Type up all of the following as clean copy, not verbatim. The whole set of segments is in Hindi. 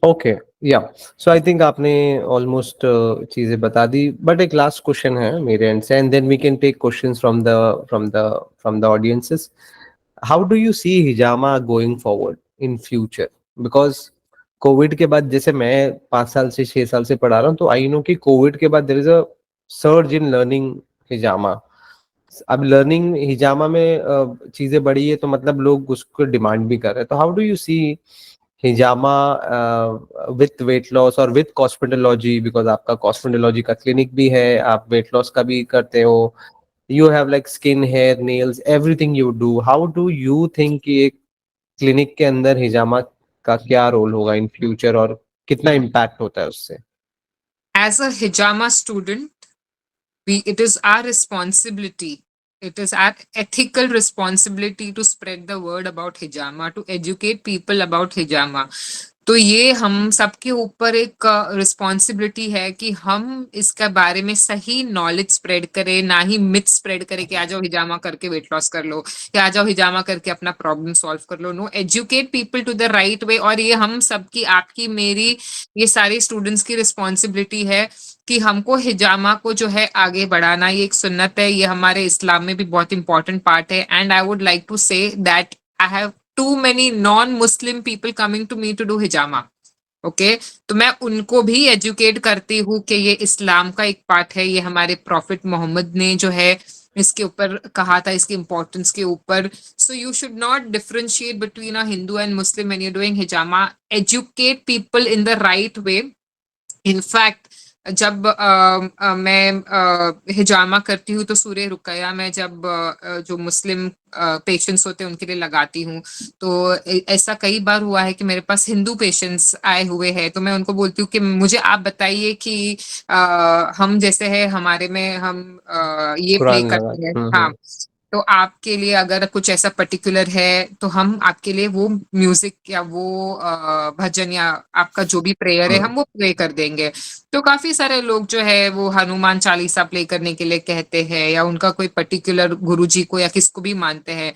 ओके, या सो आई थिंक आपने ऑलमोस्ट चीजें बता दी, बट एक लास्ट क्वेश्चन है मेरे एंड से, and then we can take questions from the audiences. How do you see हिजामा going forward in future? Because Covid के बाद, जैसे मैं 5 साल से 6 साल से पढ़ा रहा हूँ, तो आई नो कि कोविड के बाद there is a surge in learning हिजामा. अब लर्निंग हिजामा में चीजें बढ़ी है, तो मतलब लोग उसको डिमांड भी कर रहे हैं. तो हाउ डू यू सी हिजामा विथ वेट लॉस और विथ कॉस्मेटोलॉजी? बिकॉज आपका कॉस्मेटोलॉजी का क्लिनिक भी है, आप वेट लॉस का भी करते हो, you have like skin, hair, nails, everything you do. How do you think कि एक क्लिनिक के अंदर हिजामा का क्या रोल होगा इन फ्यूचर, और कितना इम्पैक्ट होता है उससे? As a hijama student, it is our responsibility, it is our ethical responsibility to spread the word about hijama, to educate people about hijama. तो ये हम सबके ऊपर एक रिस्पॉन्सिबिलिटी है कि हम इसके बारे में सही नॉलेज स्प्रेड करें, ना ही मिथ स्प्रेड करें कि आ जाओ हिजामा करके वेट लॉस कर लो, या आ जाओ हिजामा करके अपना प्रॉब्लम सॉल्व कर लो. No, educate people to the right way. और ये हम सबकी, आपकी, मेरी, ये सारे स्टूडेंट्स की रिस्पॉन्सिबिलिटी है कि हमको हिजामा को जो है आगे बढ़ाना. ये एक सुन्नत है, ये हमारे इस्लाम में भी बहुत इंपॉर्टेंट पार्ट है. And I would like to say that I have too many non-Muslim people coming to me to do hijama. Okay, तो मैं उनको भी एजुकेट करती हूँ कि ये इस्लाम का एक पार्ट है, ये हमारे प्रॉफिट मोहम्मद ने जो है इसके ऊपर कहा था, इसकी इंपॉर्टेंस के ऊपर. So you should not differentiate between a Hindu and Muslim when you doing hijama. Educate people in the right way. In fact जब मैं हिजामा करती हूँ तो सूर्य रुकया मैं जब जो मुस्लिम पेशेंट्स होते हैं उनके लिए लगाती हूँ. तो ऐसा कई बार हुआ है कि मेरे पास हिंदू पेशेंट्स आए हुए हैं, तो मैं उनको बोलती हूँ कि मुझे आप बताइए कि हम जैसे है हमारे में हम ये प्ले कुरान लगा. करते हैं. हाँ, तो आपके लिए अगर कुछ ऐसा पर्टिकुलर है तो हम आपके लिए वो म्यूजिक या वो भजन या आपका जो भी प्रेयर है हम्म. हम वो प्ले कर देंगे. तो काफी सारे लोग जो है वो हनुमान चालीसा प्ले करने के लिए कहते हैं, या उनका कोई पर्टिकुलर गुरुजी को या किसको भी मानते हैं.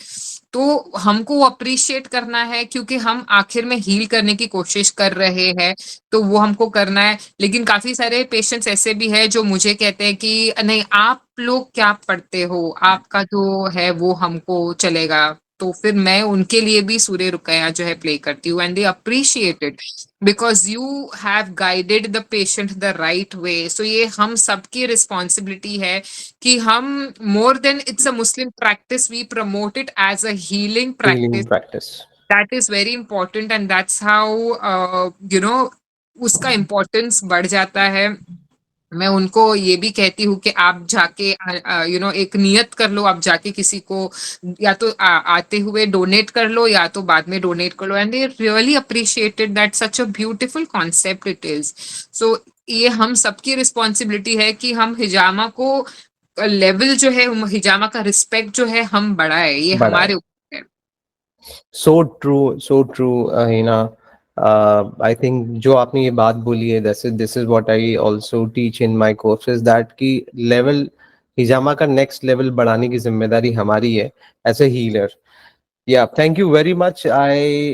तो हमको अप्रिशिएट करना है क्योंकि हम आखिर में हील करने की कोशिश कर रहे हैं, तो वो हमको करना है. लेकिन काफी सारे पेशेंट्स ऐसे भी है जो मुझे कहते हैं कि नहीं, आप लोग क्या पढ़ते हो, आपका जो है वो हमको चलेगा. तो फिर मैं उनके लिए भी सूर्य रुकया जो है प्ले करती हूँ. And they appreciate it because you have guided the patient the right way. So ये हम सबकी रिस्पॉन्सिबिलिटी है कि हम, more than it's a Muslim practice, we promote it as a healing healing practice. Practice. That is very important and that's how you know उसका इम्पोर्टेंस बढ़ जाता है. मैं उनको ये भी कहती हूँ कि आप जाके एक नियत कर लो, आप जाके किसी को या तो आते हुए डोनेट कर लो या तो बाद में डोनेट कर लो. And they really appreciated that such a beautiful concept it is. So ये हम सबकी रिस्पॉन्सिबिलिटी है कि हम हिजामा को लेवल जो है, हिजामा का रिस्पेक्ट जो है हम बढ़ाए. ये बड़ा हमारे ऊपर है. So true Hina. I think जो आपने ये बात बोली है, this is what I also teach in my courses, that की लेवल हिजामा का नेक्स्ट लेवल बढ़ाने की जिम्मेदारी हमारी है एज ए हीलर. या, thank you very much. I